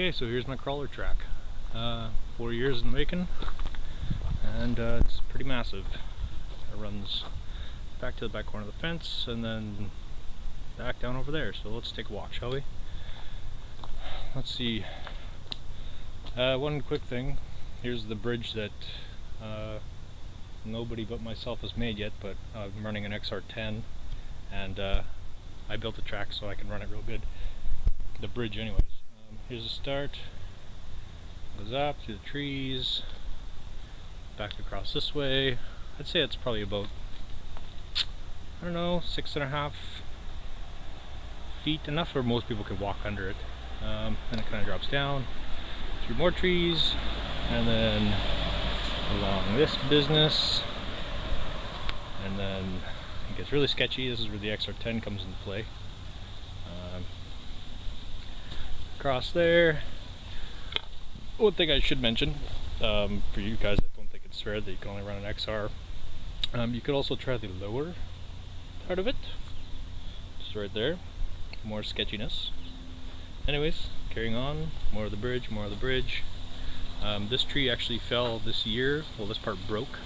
Okay, so here's my crawler track. 4 years in the making, and it's pretty massive. It runs back to the back corner of the fence and then back down over there. So let's take a walk, shall we? Let's see. One quick thing. Here's the bridge that nobody but myself has made yet, but I'm running an XR10, and I built the track so I can run it real good. The bridge anyways. Here's the start. Goes up through the trees, back across this way. I'd say it's probably about, I don't know, 6.5 feet, enough where most people could walk under it. And it kind of drops down through more trees, and then along this business, and then it gets really sketchy. This is where the XR10 comes into play. Across there. One thing I should mention, for you guys that don't think it's fair that you can only run an XR, you could also try the lower part of it, just right there. More sketchiness. Anyways, carrying on, more of the bridge, more of the bridge. This tree actually fell this year. Well, this part broke,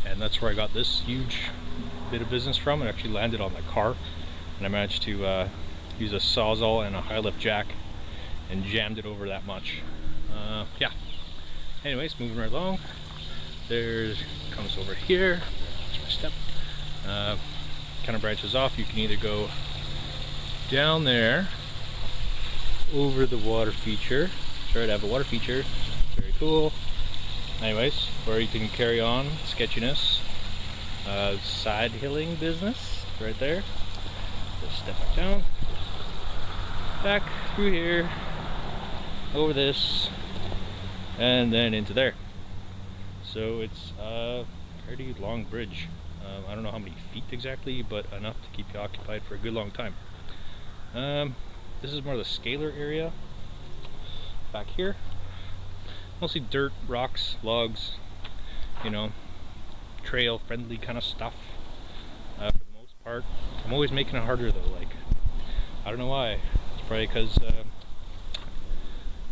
and that's where I got this huge bit of business from. It actually landed on my car, and I managed to use a sawzall and a high lift jack and jammed it over that much. Yeah. Anyways, moving right along. There's comes over here. That's my step. Kind of branches off. You can either go down there over the water feature. Sorry to have a water feature. Very cool. Anyways, or you can carry on sketchiness. Side hilling business right there. Just step back down. Back through here. Over this, and then into there. So it's a pretty long bridge. I don't know how many feet exactly, but enough to keep you occupied for a good long time. This is more the scalar area back here. Mostly dirt, rocks, logs, you know, trail friendly kind of stuff for the most part. I'm always making it harder though, like, I don't know why. It's probably because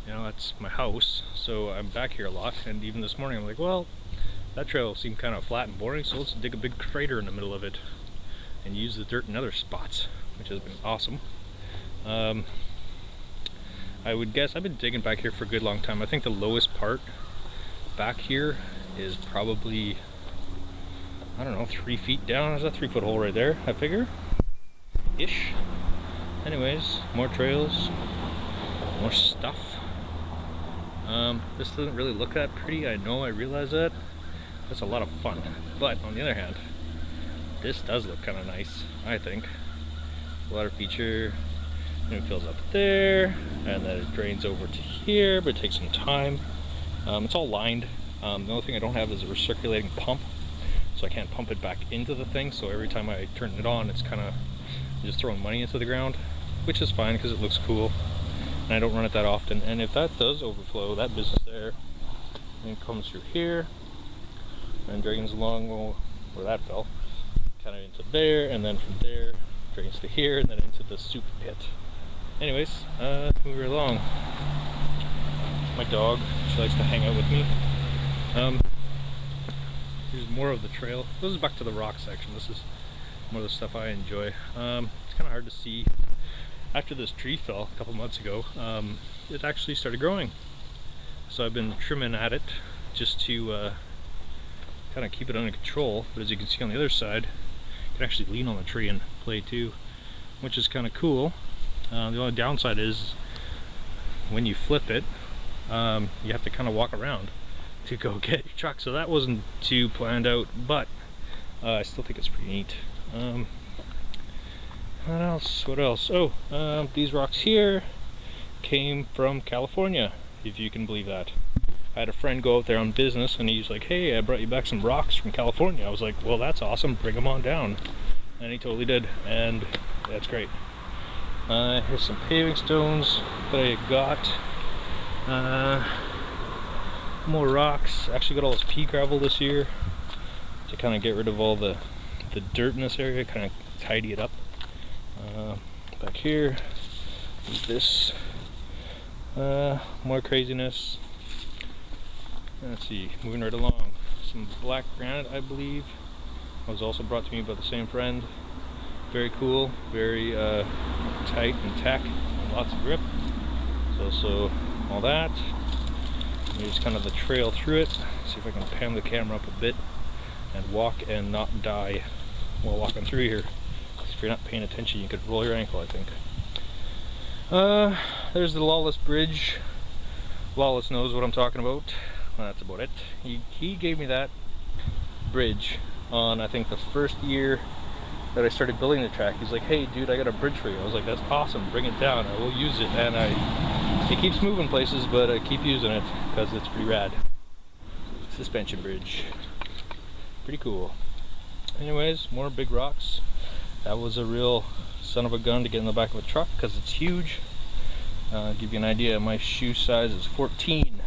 you know, that's my house, so I'm back here a lot, and even this morning I'm like, well, that trail seemed kind of flat and boring, so let's dig a big crater in the middle of it and use the dirt in other spots, which has been awesome. I would guess I've been digging back here for a good long time. I think the lowest part back here is probably, I don't know, 3 feet down. There's a 3-foot hole right there, I figure, ish. Anyways, more trails, more stuff. This doesn't really look that pretty, I know, I realize that. That's a lot of fun. But on the other hand, this does look kind of nice, I think. Water feature, and it fills up there, and then it drains over to here, but it takes some time. It's all lined. The only thing I don't have is a recirculating pump, so I can't pump it back into the thing, so every time I turn it on, it's kind of just throwing money into the ground, which is fine because it looks cool. And I don't run it that often, and if that does overflow, that business there, and it comes through here and drains along, well, where that fell, kind of into there, and then from there drains to here, and then into the soup pit. Anyways, let's move her along. My dog, she likes to hang out with me. Here's more of the trail. This is back to the rock section. This is more of the stuff I enjoy. It's kind of hard to see. After this tree fell a couple months ago, it actually started growing. So I've been trimming at it just to kind of keep it under control. But as you can see on the other side, you can actually lean on the tree and play too, which is kind of cool. The only downside is when you flip it, you have to kind of walk around to go get your truck. So that wasn't too planned out, but I still think it's pretty neat. What else? What else? Oh, these rocks here came from California, if you can believe that. I had a friend go out there on business, and he's like, hey, I brought you back some rocks from California. I was like, well, that's awesome, bring them on down. And he totally did, and that's great. Here's some paving stones that I got. More rocks. Actually got all this pea gravel this year to kind of get rid of all the dirt in this area, kind of tidy it up. Back here, this More craziness. Let's see, moving right along. Some black granite, I believe. Was also brought to me by the same friend. Very cool, very tight and tack, and lots of grip. So all that. Here's kind of the trail through it. See if I can pan the camera up a bit and walk and not die while walking through here. If you're not paying attention, you could roll your ankle, I think. There's the Lawless Bridge. Lawless knows what I'm talking about. Well, that's about it. He gave me that bridge on, I think, the first year that I started building the track. He's like, hey dude, I got a bridge for you. I was like, that's awesome, bring it down, I will use it. And it keeps moving places, but I keep using it because it's pretty rad. Suspension bridge, pretty cool. Anyways, more big rocks. That was a real son of a gun to get in the back of a truck because it's huge. Give you an idea, my shoe size is 14,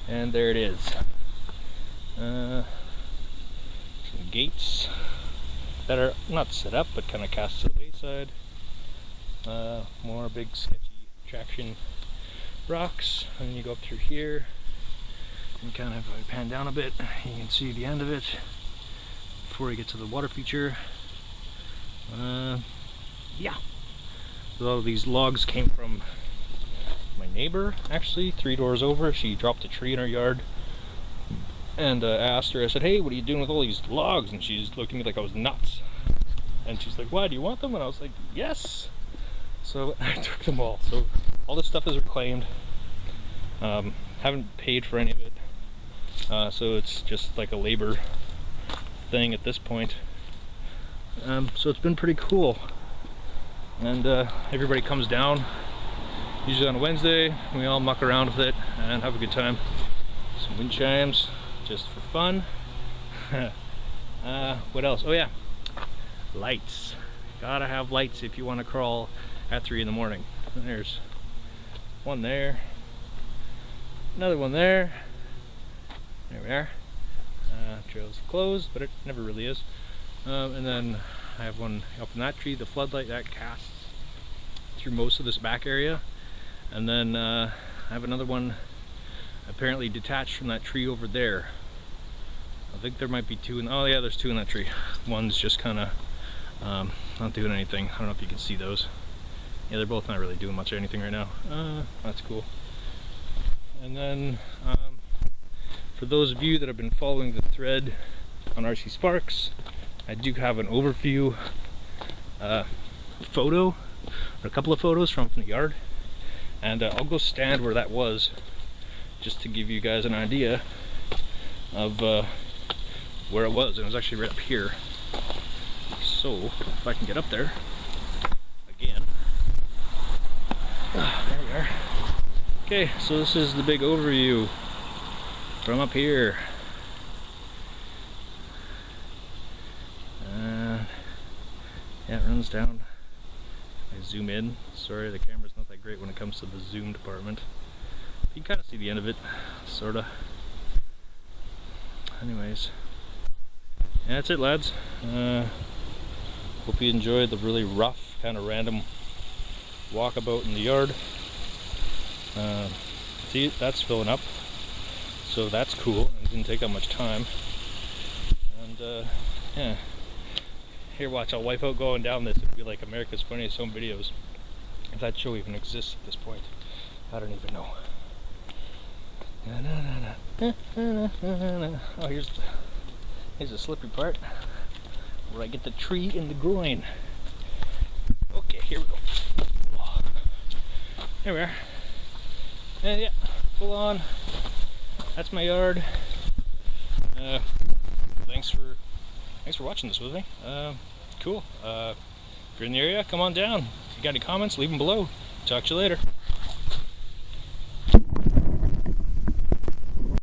and there it is. Some gates that are not set up but kind of cast to the wayside. More big sketchy traction rocks, and then you go up through here and kind of, if I pan down a bit, you can see the end of it before you get to the water feature. Yeah, a lot of these logs came from my neighbor, actually, 3 doors over. She dropped a tree in her yard, and I asked her, I said, hey, what are you doing with all these logs? And she's looked at me like I was nuts. And she's like, why, do you want them? And I was like, yes. So I took them all. So all this stuff is reclaimed. Haven't paid for any of it. So it's just like a labor thing at this point. So it's been pretty cool. And everybody comes down, usually on a Wednesday. We all muck around with it and have a good time. Some wind chimes, just for fun. What else? Oh yeah, lights. Gotta have lights if you want to crawl at 3 in the morning. And there's one there, another one there. There we are. Trail's closed, but it never really is. And then I have one up in that tree, the floodlight that casts through most of this back area. And then I have another one apparently detached from that tree over there. I think there might be 2 in, oh yeah, there's 2 in that tree. One's just kind of not doing anything. I don't know if you can see those. Yeah, they're both not really doing much of anything right now. That's cool. And then for those of you that have been following the thread on RC Sparks, I do have an overview photo, or a couple of photos from the yard, and I'll go stand where that was just to give you guys an idea of where it was. And it was actually right up here. So if I can get up there again. There we are. Okay, so this is the big overview from up here. Yeah, it runs down. I zoom in. Sorry, the camera's not that great when it comes to the zoom department. You can kind of see the end of it, sorta. Anyways, yeah, that's it, lads. Hope you enjoyed the really rough, kind of random walkabout in the yard. See, that's filling up, so that's cool. It didn't take that much time. And yeah. Here, watch, I'll wipe out going down this. It'll be like America's Funniest Home Videos. If that show even exists at this point. I don't even know. Oh, here's the slippery part where I get the tree in the groin. Okay, here we go. There we are. And yeah, full on. That's my yard. Thanks for watching this with me. Cool. If you're in the area, come on down. If you got any comments, leave them below. Talk to you later.